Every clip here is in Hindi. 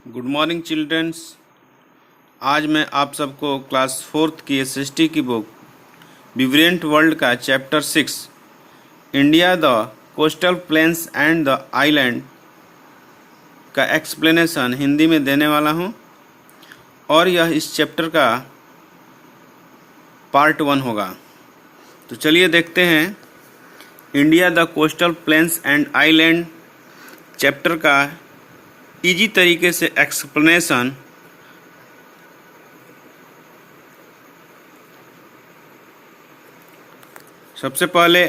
Good morning children's. आज मैं आप सबको क्लास 4th की एसएसटी की बुक विब्रेंट वर्ल्ड का chapter 6 India the coastal plains and the island का एक्सप्लेनेशन हिंदी में देने वाला हूं और यह इस चैप्टर का पार्ट 1 होगा। तो चलिए देखते हैं India the coastal plains and island chapter का इजी तरीके से एक्सप्लेनेशन। सबसे पहले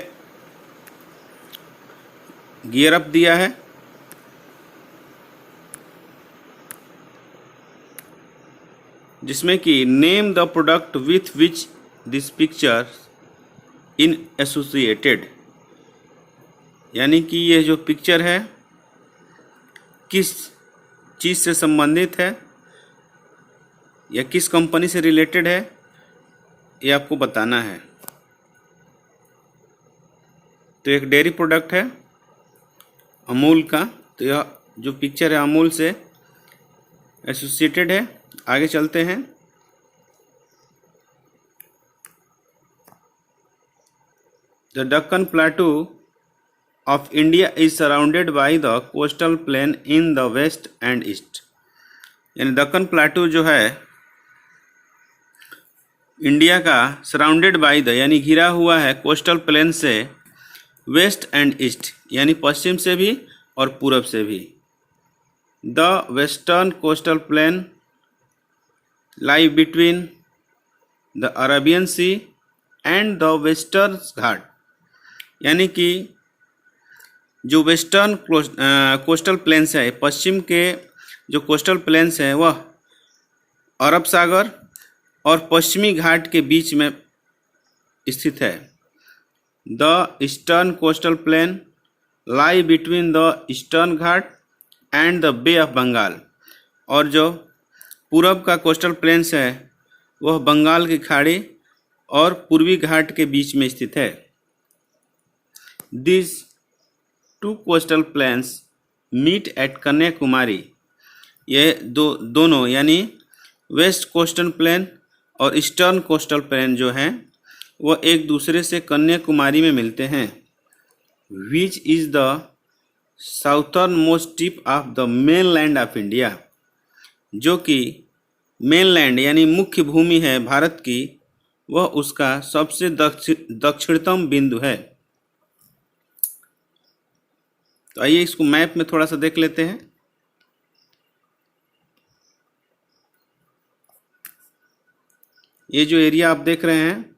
गियर अप दिया है, जिसमें कि name the product with which this picture in associated, यानी कि ये जो पिक्चर है किस चीज़ से संबंधित है या किस कंपनी से रिलेटेड है, ये आपको बताना है। तो एक डेयरी प्रोडक्ट है अमूल का, तो यह जो पिक्चर है अमूल से एसोसिएटेड है। आगे चलते हैं। The Deccan प्लेटू of India is surrounded by the coastal plain in the west and east। यानी दक्कन प्लेटू जो है इंडिया का सराउंडेड बाय द यानी घिरा हुआ है कोस्टल प्लेन से वेस्ट एंड ईस्ट, यानी पश्चिम से भी और पूरब से भी। The western coastal plain lie between the Arabian sea and the western ghat, यानी कि जो वेस्टर्न कोस्टल प्लेन्स है, पश्चिम के जो कोस्टल प्लेन्स हैं वह अरब सागर और पश्चिमी घाट के बीच में स्थित है। The eastern coastal plain lie between the eastern Ghat and the bay of Bengal, और जो पूरब का कोस्टल प्लेन्स है वह बंगाल की खाड़ी और पूर्वी घाट के बीच में स्थित है। This two coastal plains meet at Kanyakumari, ये दोनों यानी वेस्ट कोस्टल प्लेन और ईस्टर्न कोस्टल प्लेन जो हैं वह एक दूसरे से कन्याकुमारी में मिलते हैं। Which is the southern most tip of the main land of India, जो कि मेन लैंड यानी मुख्य भूमि है भारत की, वह उसका सबसे दक्षिणतम बिंदु है। तो आइए इसको मैप में थोड़ा सा देख लेते हैं। ये जो एरिया आप देख रहे हैं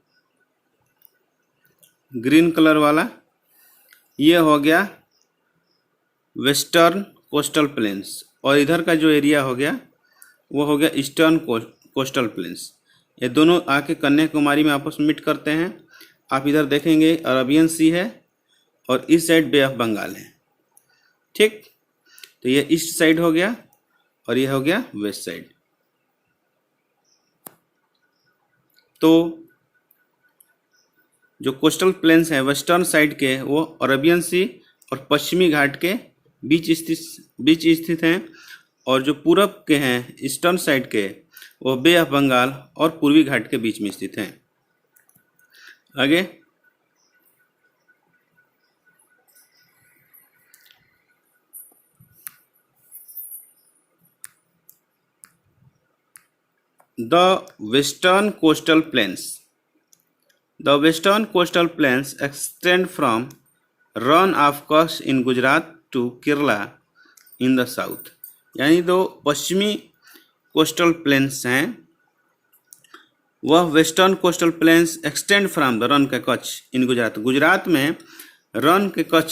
ग्रीन कलर वाला, ये हो गया वेस्टर्न कोस्टल प्लेन्स, और इधर का जो एरिया हो गया वो हो गया ईस्टर्न कोस्टल प्लेन्स। ये दोनों आके कन्याकुमारी में आपस में मीट करते हैं। आप इधर देखेंगे अरेबियन सी है और इस साइड बे ऑफ बंगाल है। ठीक, तो ये ईस्ट साइड हो गया और ये हो गया वेस्ट साइड। तो जो कोस्टल प्लेन्स हैं वेस्टर्न साइड के वो अरेबियन सी और पश्चिमी घाट के बीच स्थित हैं, और जो पूरब के हैं ईस्टर्न साइड के वो बे ऑफ बंगाल और पूर्वी घाट के बीच में स्थित हैं। आगे The Western Coastal Plains extend from Rann of Kutch in Gujarat to Kerala in the south। यानी दो पश्चिमी कोस्टल प्लेन्स हैं वह western coastal plains extend from the run के कच्छ इन गुजरात। गुजरात में रन के कच्छ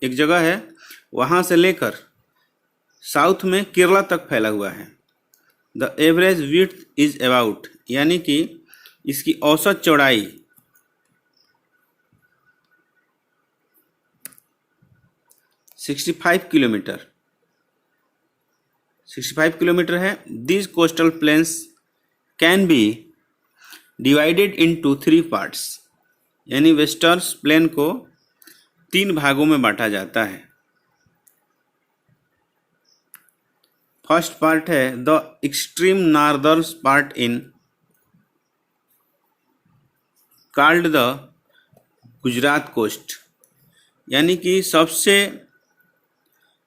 एक जगह है, वहाँ से लेकर साउथ में केरला तक फैला हुआ है। The average width is about, यानी कि इसकी औसत चौड़ाई 65 किलोमीटर है। This coastal plains can be divided into 3 parts, यानी वेस्टर्न प्लेन को 3 भागों में बांटा जाता है। फर्स्ट पार्ट है the extreme northern part in called the Gujarat coast, यानी कि सबसे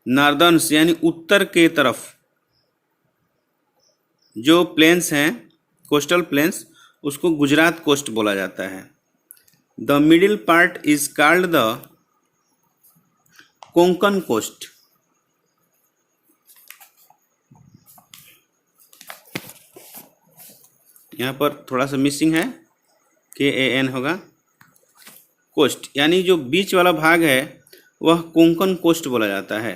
नॉर्दर्न्स यानी उत्तर के तरफ जो प्लेन्स हैं, कोस्टल प्लेन्स, उसको गुजरात कोस्ट बोला जाता है। The middle part is called the Konkan coast. यहाँ पर थोड़ा सा मिसिंग है, KAN होगा, कोस्ट, यानी जो बीच वाला भाग है वह कोंकण कोस्ट बोला जाता है।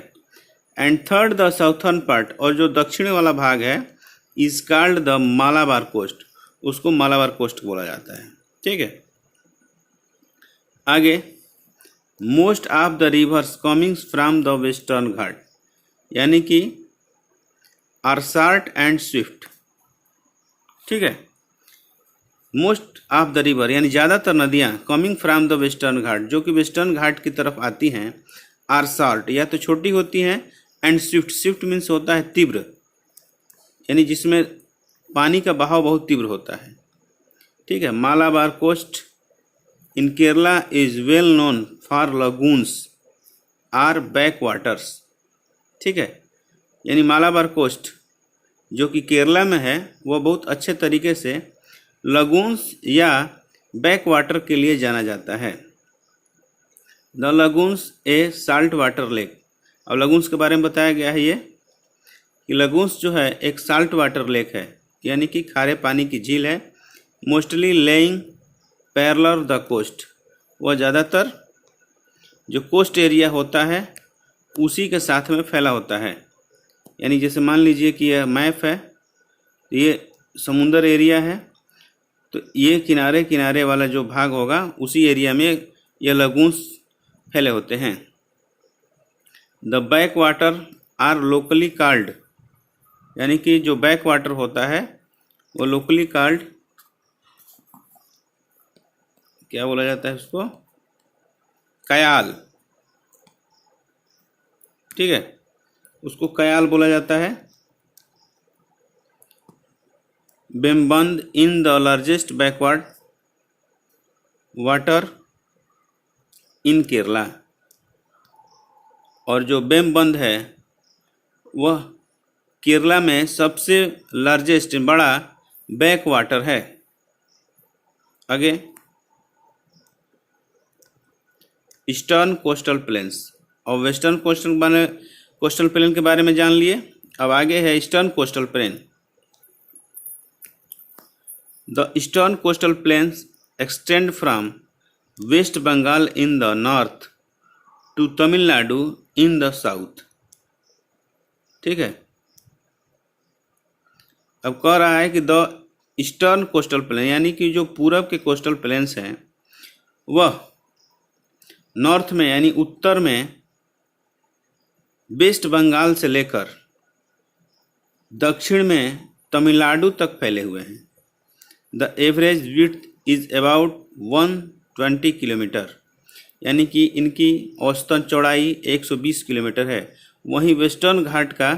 And third the southern part, और जो दक्षिण वाला भाग है is called the Malabar coast, उसको मालाबार कोस्ट बोला जाता है। ठीक है, आगे most of the rivers coming from the western ghat, यानी कि आर शॉर्ट एंड स्विफ्ट। ठीक है, मोस्ट ऑफ द रिवर यानी ज़्यादातर नदियाँ कमिंग फ्रॉम द वेस्टर्न घाट, जो कि वेस्टर्न घाट की तरफ आती हैं, आर शॉर्ट या तो छोटी होती हैं, एंड स्विफ्ट, स्विफ्ट मीन्स होता है तीव्र, यानी जिसमें पानी का बहाव बहुत तीव्र होता है। ठीक है, Malabar coast in Kerala is well known for lagoons or backwaters. ठीक है, यानी मालाबार कोस्ट जो कि केरला में है वह बहुत अच्छे तरीके से लगून्स या बैक वाटर के लिए जाना जाता है। The lagoons A salt water lake, अब लगून्स के बारे में बताया गया है ये कि लगून्स जो है एक साल्ट वाटर लेक है, यानी कि खारे पानी की झील है। Mostly laying parallel the coast, वह ज़्यादातर जो कोस्ट एरिया होता है उसी के साथ में फैला होता है। यानी जैसे मान लीजिए कि यह मैप है, ये समुंदर एरिया है, तो ये किनारे किनारे वाला जो भाग होगा उसी एरिया में ये लगून्स फैले होते हैं। The backwater are locally called, यानी कि जो बैक वाटर होता है वो लोकली कॉल्ड, क्या बोला जाता है उसको, कयाल। ठीक है, उसको कयाल बोला जाता है। Vembanad in the largest backward water in Kerala, और जो बेम्बंद है वह केरला में सबसे लार्जेस्ट बड़ा बैक वाटर है। आगे ईस्टर्न कोस्टल प्लेन्स, और वेस्टर्न कोस्टल प्लेन के बारे में जान लिए। अब आगे है eastern coastal plain. The eastern coastal plains extend from West Bengal in the north to Tamil Nadu in the south. ठीक है, अब कह रहा है कि द ईस्टर्न कोस्टल प्लेन, यानी कि जो पूरब के कोस्टल प्लेन्स हैं वह नॉर्थ में यानी उत्तर में वेस्ट बंगाल से लेकर दक्षिण में तमिलनाडु तक फैले हुए हैं। The average width is about 120 kilometre, यानी कि इनकी औसतन चौड़ाई 120 किलोमीटर है। वहीं वेस्टर्न घाट का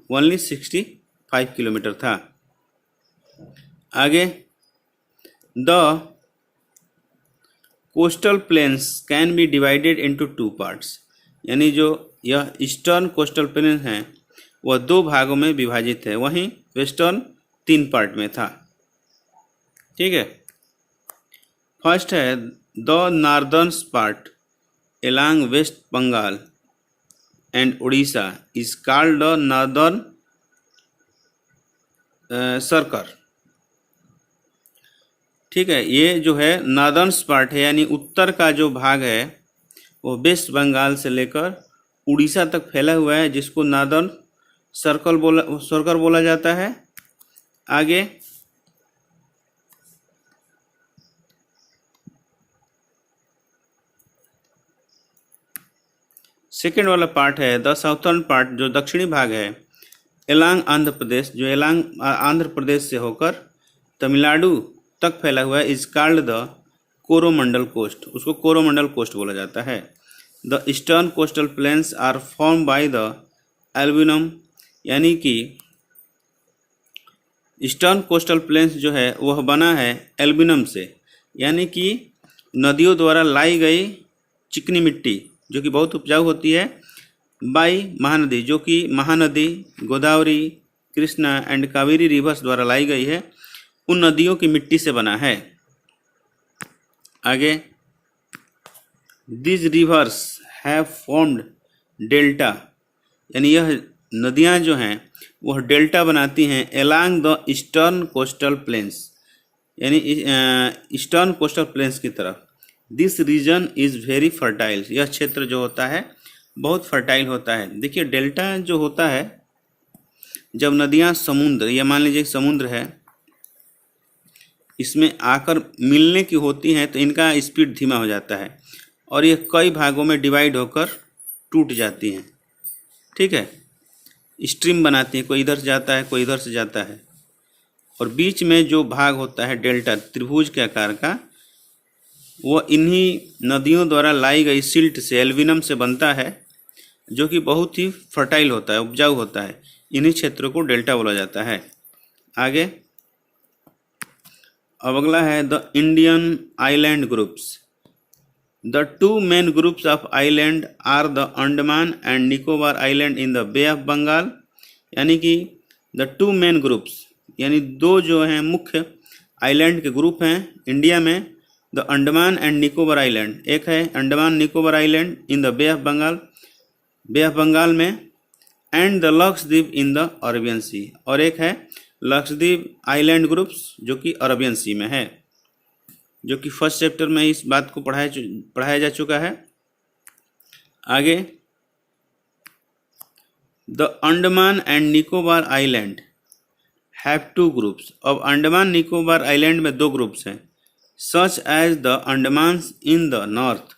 ओनली 65 किलोमीटर था। आगे the coastal plains can be divided into 2 parts, यानी जो यह ईस्टर्न कोस्टल प्लेन है वह 2 भागों में विभाजित है, वहीं वेस्टर्न 3 पार्ट में था। ठीक है, फर्स्ट है the northern part along West Bengal and Orissa is called the northern circle. ठीक है, ये जो है नॉर्दर्न पार्ट है, यानी उत्तर का जो भाग है वो वेस्ट बंगाल से लेकर उड़ीसा तक फैला हुआ है, जिसको नॉर्दर्न सर्कल बोला जाता है। आगे सेकेंड वाला पार्ट है द साउथर्न पार्ट, जो दक्षिणी भाग है एलांग आंध्र प्रदेश, जो एलांग आंध्र प्रदेश से होकर तमिलनाडु तक फैला हुआ है, is called the Coromandel coast, उसको कोरोमंडल कोस्ट बोला जाता है। The eastern coastal plains are form by the alluvium यानी कि ईस्टर्न कोस्टल प्लेन्स जो है वह बना है एल्बिनम से, यानी कि नदियों द्वारा लाई गई चिकनी मिट्टी जो कि बहुत उपजाऊ होती है, बाई महानदी जो कि महानदी गोदावरी, कृष्णा एंड कावेरी रिवर्स द्वारा लाई गई है, उन नदियों की मिट्टी से बना है। आगे, this rivers have formed delta, यानी यह नदियां जो हैं वह डेल्टा बनाती हैं along the eastern coastal plains, यानी ईस्टर्न कोस्टल प्लेन्स की तरफ। This region is very fertile, यह क्षेत्र जो होता है बहुत फर्टाइल होता है। देखिए डेल्टा जो होता है, जब नदियां समुद्र, या मान लीजिए समुद्र है, इसमें आकर मिलने की होती हैं तो इनका स्पीड धीमा हो जाता है और ये कई भागों में डिवाइड होकर टूट जाती हैं। ठीक है, स्ट्रीम बनाती हैं, कोई इधर से जाता है कोई इधर से जाता है, और बीच में जो भाग होता है डेल्टा त्रिभुज के आकार का, वह इन्हीं नदियों द्वारा लाई गई सिल्ट से, एल्बिनम से बनता है, जो कि बहुत ही फर्टाइल होता है, उपजाऊ होता है। इन्हीं क्षेत्रों को डेल्टा बोला जाता है। आगे, अब अगला है the Indian island groups. The two main groups of island are the Andaman and Nicobar island in the bay of Bengal, यानी कि द टू मेन ग्रुप्स, यानी दो जो हैं मुख्य आइलैंड के ग्रुप हैं इंडिया में, the Andaman and Nicobar island, एक है Andaman Nicobar island in the bay of Bengal, bay of Bengal में, and the Lakshadweep in the Arabian sea, और एक है लक्षद्वीप आइलैंड ग्रुप्स जो कि अरेबियन सी में है, जो कि फर्स्ट चैप्टर में इस बात को पढ़ाया जा चुका है। आगे, the Andaman and Nicobar island have two groups. अब अंडमान निकोबार आइलैंड में दो ग्रुप्स हैं, such as the Andamans in the north,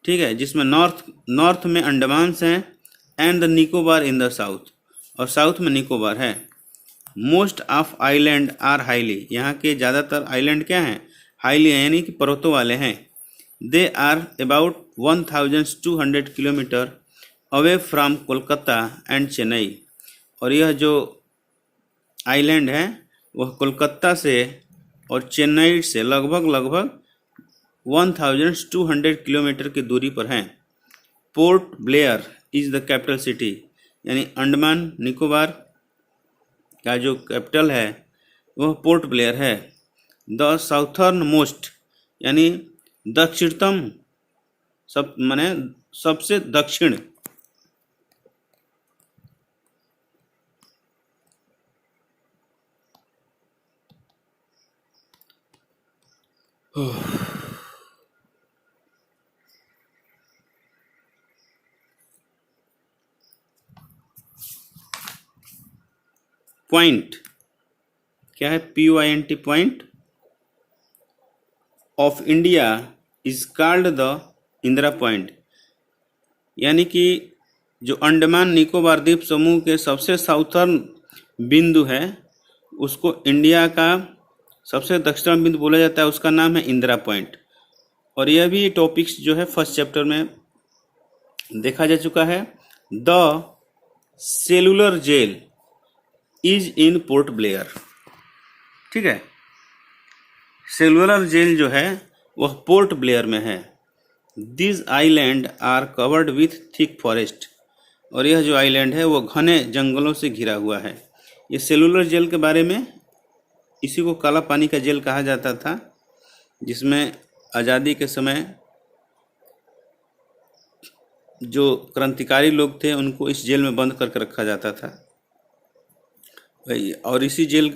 ठीक है, जिसमें नॉर्थ में अंडमान्स हैं, and the Nicobar in the south, और साउथ में निकोबार है। Most of island are highly, यहाँ के ज़्यादातर आइलैंड क्या हैं, हाईली हैं, यानी कि पर्वतों वाले हैं। They are about 1200 kilometre away from Kolkata and Chennai, और यह जो आइलैंड है वह कोलकाता से और चेन्नई से लगभग 1200 किलोमीटर की दूरी पर हैं। Port Blair is the capital city, यानी अंडमान निकोबार का जो कैपिटल है वह पोर्ट ब्लेयर है। द साउथर्न मोस्ट, यानी दक्षिणतम, सब माने सबसे दक्षिण, पॉइंट क्या है, POINT point of India is called the Indira point, यानी कि जो अंडमान निकोबार द्वीप समूह के सबसे साउथर्न बिंदु है उसको इंडिया का सबसे दक्षिण बिंदु बोला जाता है, उसका नाम है इंदिरा पॉइंट। और यह भी टॉपिक्स जो है फर्स्ट चैप्टर में देखा जा चुका है। The cellular jail is in Port Blair, ठीक है, सेलुलर जेल जो है वह पोर्ट ब्लेयर में है। This island are covered with thick forest, और यह जो आइलैंड है वो घने जंगलों से घिरा हुआ है। ये सेलुलर जेल के बारे में, इसी को काला पानी का जेल कहा जाता था, जिसमें आज़ादी के समय जो क्रांतिकारी लोग थे उनको इस जेल में बंद करके रखा जाता था, और इसी जेल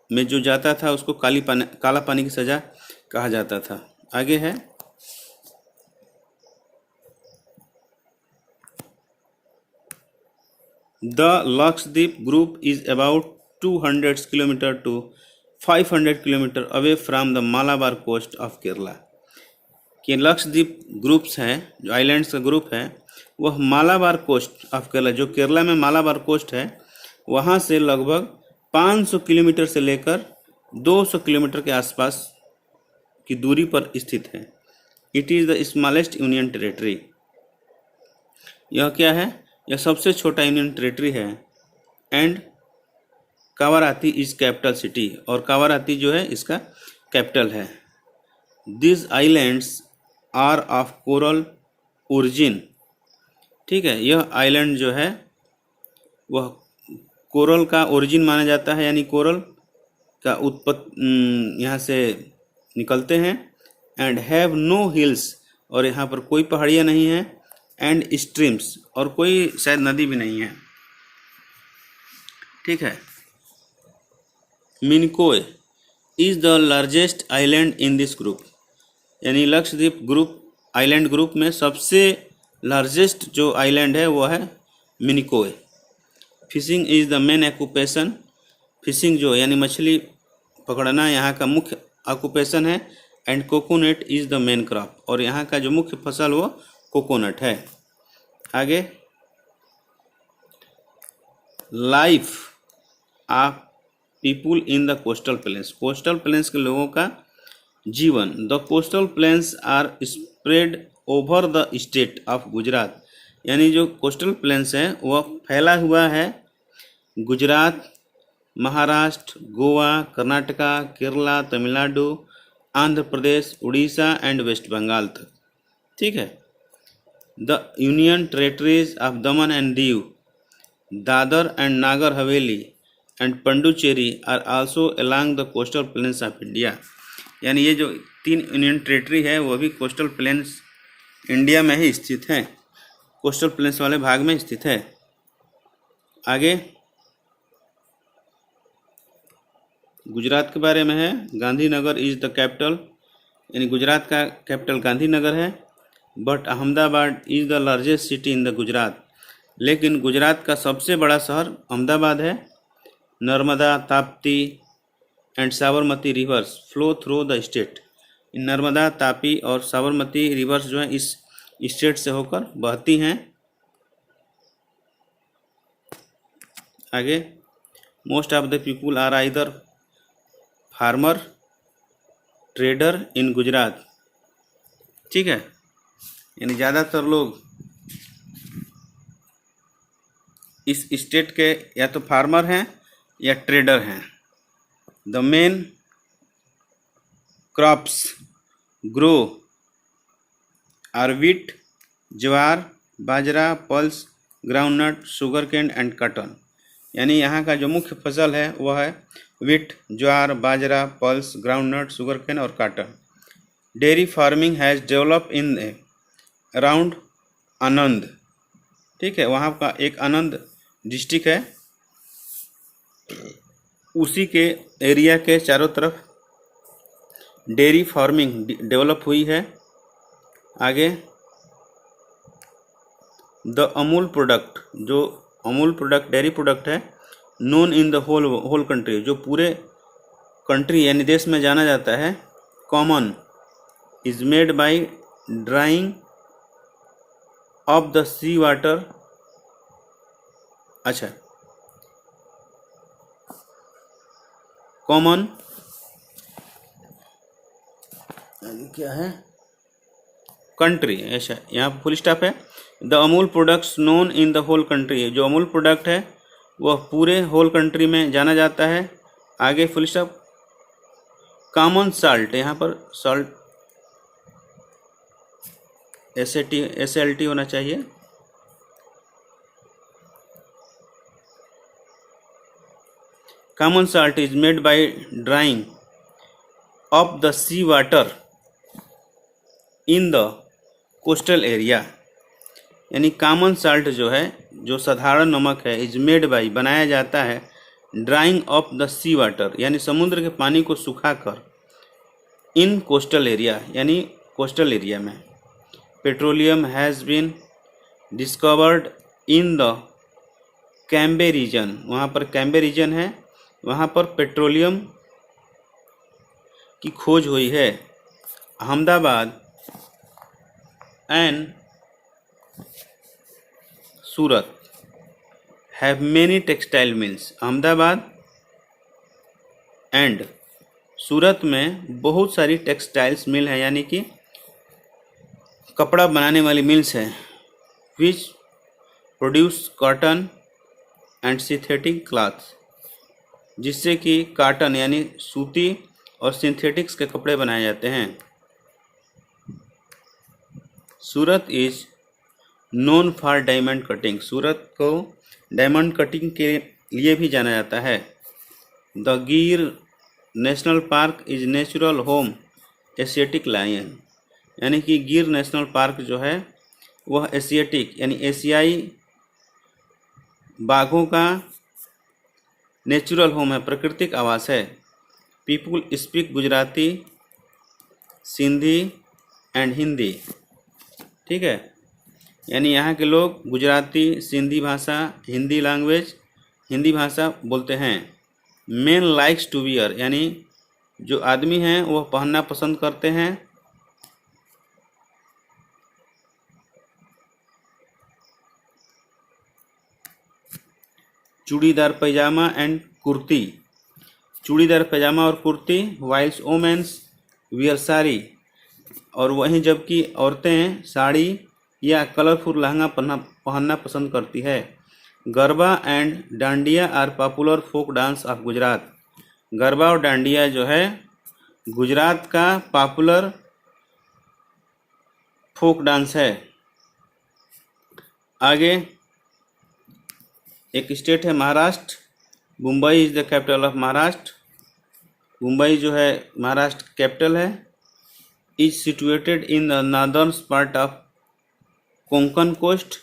में जो जाता था उसको काला पानी की सज़ा कहा जाता था। आगे है, the Lakshadweep group is about 200 kilometre to 500 kilometre away from the Malabar coast of Kerala. कि लक्षद्वीप ग्रुप्स हैं, जो आइलैंड्स का ग्रुप है, वह मालाबार कोस्ट ऑफ केरला, जो केरला में मालाबार कोस्ट है, वहाँ से लगभग 500 किलोमीटर से लेकर 200 किलोमीटर के आसपास की दूरी पर स्थित है। It is the smallest union territory. यह क्या है, यह सबसे छोटा यूनियन टेरेटरी है and Kavaratti is capital city, और कावाराती जो है इसका कैपिटल है। This islands are of coral origin, ठीक है, यह आइलैंड जो है वह कोरल का ओरिजिन माना जाता है, यानी कोरल का उत्पत्ति यहाँ से निकलते हैं। एंड हैव नो हिल्स, और यहाँ पर कोई पहाड़ियाँ नहीं हैं। एंड स्ट्रीम्स, और कोई शायद नदी भी नहीं है, ठीक है। Minicoy is the largest island in this group, यानी लक्षद्वीप ग्रुप आइलैंड ग्रुप में सबसे लार्जेस्ट जो आइलैंड है वो है Minicoy. Fishing is the main occupation, fishing जो यानी मछली पकड़ना यहाँ का मुख्य ऑक्यूपेशन है। And coconut is the main crop, और यहाँ का जो मुख्य फसल वो कोकोनट है। आगे life of people in the coastal plains, coastal plains के लोगों का जीवन। The coastal plains are spread over the state of Gujarat, यानी जो कोस्टल प्लेन्स है वह फैला हुआ है गुजरात, महाराष्ट्र, गोवा, कर्नाटका, केरला, तमिलनाडु, आंध्र प्रदेश, उड़ीसा एंड वेस्ट बंगाल तक, ठीक है। The union territories of Daman and Diu, Dadra and Nagar Haveli and Puducherry are also along the coastal planes of India, यानी ये जो 3 यूनियन टेरेटरी है वो भी कोस्टल प्लेन्स इंडिया में ही स्थित हैं, कोस्टल प्लेन्स वाले भाग में स्थित है। आगे गुजरात के बारे में है। गांधीनगर इज़ द कैपिटल, यानी गुजरात का कैपिटल गांधीनगर है। But Ahmedabad is the largest city in the Gujarat, लेकिन गुजरात का सबसे बड़ा शहर अहमदाबाद है। Narmada, Tapti and Sabarmati reverse flow through the state, Narmada, Tapi और साबरमती रिवर्स जो है इस स्टेट से होकर बहती हैं। आगे most of the people are either farmer, trader in Gujarat, ठीक है, यानी ज़्यादातर लोग इस स्टेट के या तो फार्मर हैं या ट्रेडर हैं। The main crops grow are wheat, jowar, bajra, pulse, groundnut, sugar cane and cotton, यानी यहाँ का जो मुख्य फसल है वह है wheat, jowar, bajra, pulse, groundnut, sugar cane और cotton. Dairy farming has develop in around Anand, ठीक है, वहाँ का एक आनंद डिस्ट्रिक्ट है, उसी के एरिया के चारों तरफ डेयरी फार्मिंग डेवलप हुई है। आगे द अमूल प्रोडक्ट, जो अमूल प्रोडक्ट डेयरी प्रोडक्ट है, known in the whole country, जो पूरे कंट्री यानी देश में जाना जाता है। Common is made by drying of the sea water, अच्छा, कॉमन क्या है कंट्री, ऐसा यहाँ फुल स्टॉप है। The Amul products known in the whole country, जो अमूल प्रोडक्ट है वह पूरे होल कंट्री में जाना जाता है। आगे फुल स्टॉप। कॉमन साल्ट, यहाँ पर सॉल्ट SALT होना चाहिए। Common salt is made by drying of the sea water in the coastal area, यानी कॉमन साल्ट जो है, जो साधारण नमक है, इज मेड बाय बनाया जाता है drying of the sea water, यानी समुद्र के पानी को सुखाकर, इन कोस्टल एरिया, यानी कोस्टल एरिया में। Petroleum has been discovered in the Cambay region, वहाँ पर कैम्बे रीजन है, वहाँ पर पेट्रोलियम की खोज हुई है। Ahmedabad and Surat have many textile mills, Ahmedabad and Surat में बहुत सारी टेक्सटाइल्स मिल है, यानी कि कपड़ा बनाने वाली मिल्स हैं, which produce cotton and synthetic clothes, जिससे कि कॉटन यानी सूती और सिंथेटिक्स के कपड़े बनाए जाते हैं। Surat is known for diamond cutting, Surat को डायमंड कटिंग के लिए भी जाना जाता है। The Gir national park is natural home Asiatic lion, यानी कि गिर नेशनल पार्क जो है वह एशियाटिक यानी एशियाई बाघों का नेचुरल होम है, प्राकृतिक आवास है। People speak Gujarati, Sindhi and Hindi, ठीक है, यानी यहाँ के लोग गुजराती, सिंधी भाषा, हिंदी भाषा बोलते हैं। मेन लाइक्स टू वियर, यानी जो आदमी हैं वह पहनना पसंद करते हैं चूड़ीदार पैजामा एंड कुर्ती, चूड़ीदार पैजामा और कुर्ती। वाइल्स वोमेन्स वियर साड़ी, और वहीं जबकि औरतें साड़ी या कलरफुल लहंगा पहनना पसंद करती है। Garba and Dandiya are popular folk dance of Gujarat, Garba और डांडिया जो है गुजरात का पॉपुलर फोक डांस है। आगे एक स्टेट है Maharashtra, Mumbai is the capital of Maharashtra, Mumbai जो है महाराष्ट्र कैपिटल है। Is situated in the northern part of Konkan coast,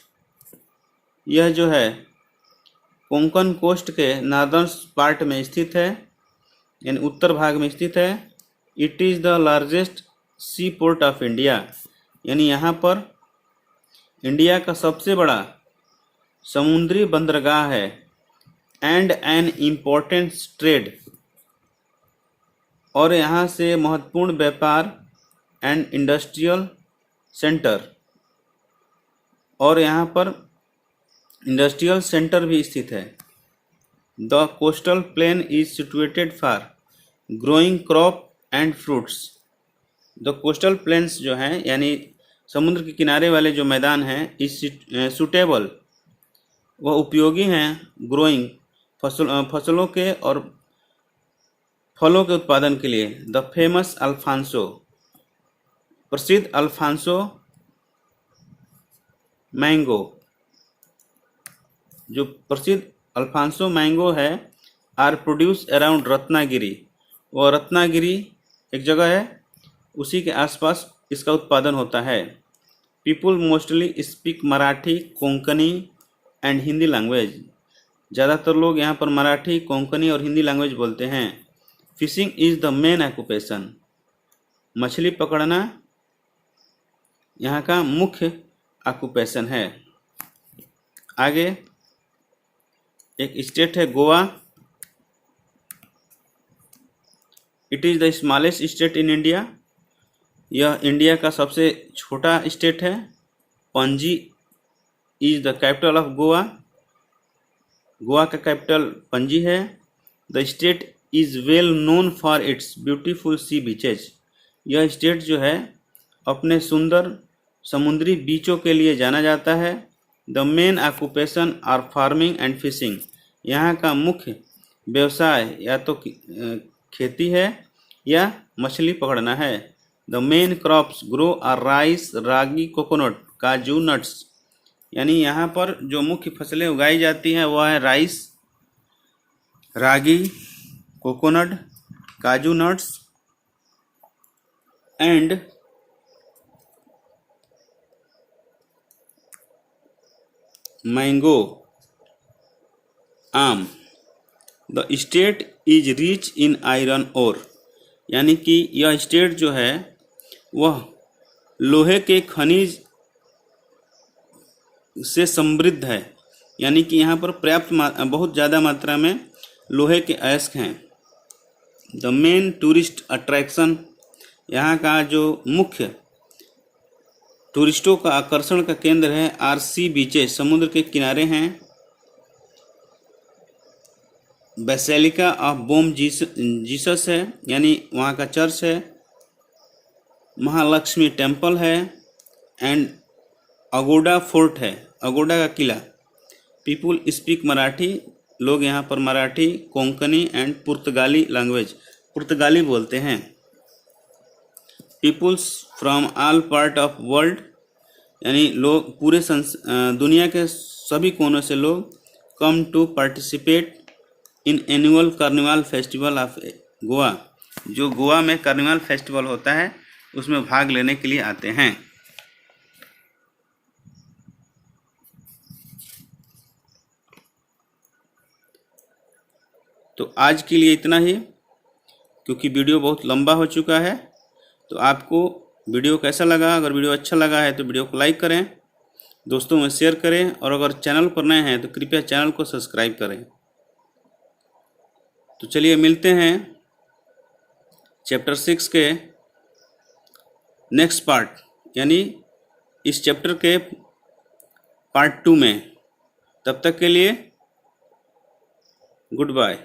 यह जो है कोंकण कोस्ट के नॉर्दर्न पार्ट में स्थित है, यानी उत्तर भाग में स्थित है। It is the largest sea port of India, यानी यहाँ पर इंडिया का सबसे बड़ा समुद्री बंदरगाह है। एंड एन इम्पोर्टेंट ट्रेड, और यहाँ से महत्वपूर्ण व्यापार एंड इंडस्ट्रियल सेंटर, और यहाँ पर इंडस्ट्रियल सेंटर भी स्थित है। The coastal plain is situated for growing crop and fruits, the coastal planes जो हैं यानी समुद्र के किनारे वाले जो मैदान हैं इज सूटेबल, वह उपयोगी हैं ग्रोइंग फसलों के और फलों के उत्पादन के लिए। द फेमस अल्फांसो, प्रसिद्ध अल्फांसो मैंगो, जो प्रसिद्ध अल्फांसो मैंगो है आर प्रोड्यूस अराउंड रत्नागिरी, वो रत्नागिरी एक जगह है उसी के आसपास इसका उत्पादन होता है। People mostly speak Marathi, Konkani and Hindi language, ज़्यादातर लोग यहाँ पर मराठी, कोंकणी और हिंदी लैंग्वेज बोलते हैं। Fishing is the main occupation, मछली पकड़ना यहाँ का मुख्य ऑक्यूपेशन है। आगे एक स्टेट है Goa, it is the smallest state in India, यह इंडिया का सबसे छोटा स्टेट है। Panaji is the capital of Goa, Goa का कैपिटल पणजी है। The state is well known for its beautiful sea beaches, यह स्टेट जो है अपने सुंदर समुद्री बीचों के लिए जाना जाता है। The main occupation are farming and fishing, यहाँ का मुख्य व्यवसाय या तो खेती है या मछली पकड़ना है। The main crops grow are rice, ragi, coconut, काजू, नट्स, यानी यहाँ पर जो मुख्य फसलें उगाई जाती हैं वह है राइस, रागी, कोकोनट, काजू नट्स एंड मैंगो, आम। The state is rich in iron ore, यानी कि यह स्टेट जो है वह लोहे के खनिज से समृद्ध है, यानी कि यहाँ पर बहुत ज़्यादा मात्रा में लोहे के अयस्क हैं। द मेन टूरिस्ट अट्रैक्शन, यहाँ का जो मुख्य टूरिस्टों का आकर्षण का केंद्र है आर सी बीचेस, समुद्र के किनारे हैं। बेसिलिका ऑफ बोम जीसस है, यानी वहाँ का चर्च है। महालक्ष्मी टेम्पल है एंड अगोडा फोर्ट है, अगोडा का किला। पीपुल स्पीक मराठी, लोग यहाँ पर मराठी, कोंकणी एंड पुर्तगाली लैंग्वेज, पुर्तगाली बोलते हैं। Peoples from all part of world, यानी लोग पूरे दुनिया के सभी कोनों से लोग come to participate in annual carnival festival of Goa, जो गोवा में कार्निवाल फेस्टिवल होता है उसमें भाग लेने के लिए आते हैं। तो आज के लिए इतना ही, क्योंकि वीडियो बहुत लंबा हो चुका है। तो आपको वीडियो कैसा लगा? अगर वीडियो अच्छा लगा है तो वीडियो को लाइक करें, दोस्तों में शेयर करें, और अगर चैनल पर नए हैं तो कृपया चैनल को सब्सक्राइब करें। तो चलिए मिलते हैं चैप्टर 6 के नेक्स्ट पार्ट, यानी इस चैप्टर के पार्ट 2 में। तब तक के लिए गुड बाय।